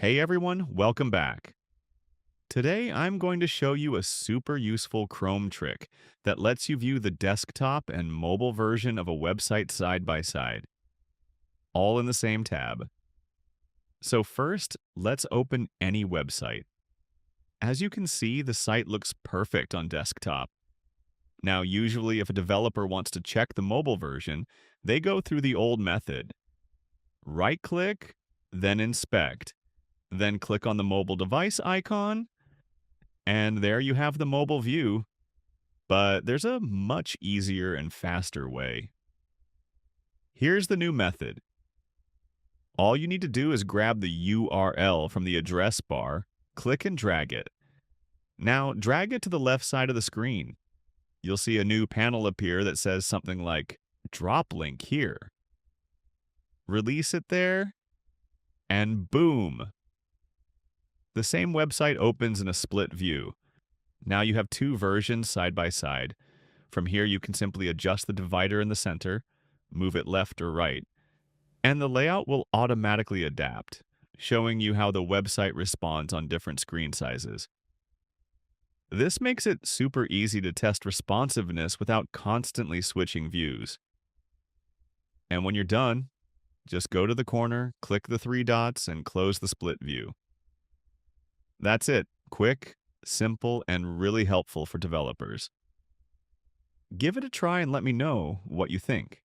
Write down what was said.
Hey everyone, welcome back. Today I'm going to show you a super useful Chrome trick that lets you view the desktop and mobile version of a website side by side, all in the same tab. So first, let's open any website. As you can see, the site looks perfect on desktop. Now, usually if a developer wants to check the mobile version, they go through the old method. Right-click, then inspect, then click on the mobile device icon, and there you have the mobile view, but there's a much easier and faster way. Here's the new method. All you need to do is grab the URL from the address bar, click and drag it. Now drag it to the left side of the screen. You'll see a new panel appear that says something like drop link here. Release it there, and boom! The same website opens in a split view. Now you have two versions side by side. From here, you can simply adjust the divider in the center, move it left or right, and the layout will automatically adapt, showing you how the website responds on different screen sizes. This makes it super easy to test responsiveness without constantly switching views. And when you're done, just go to the corner, click the three dots, and close the split view. That's it. Quick, simple, and really helpful for developers. Give it a try and let me know what you think.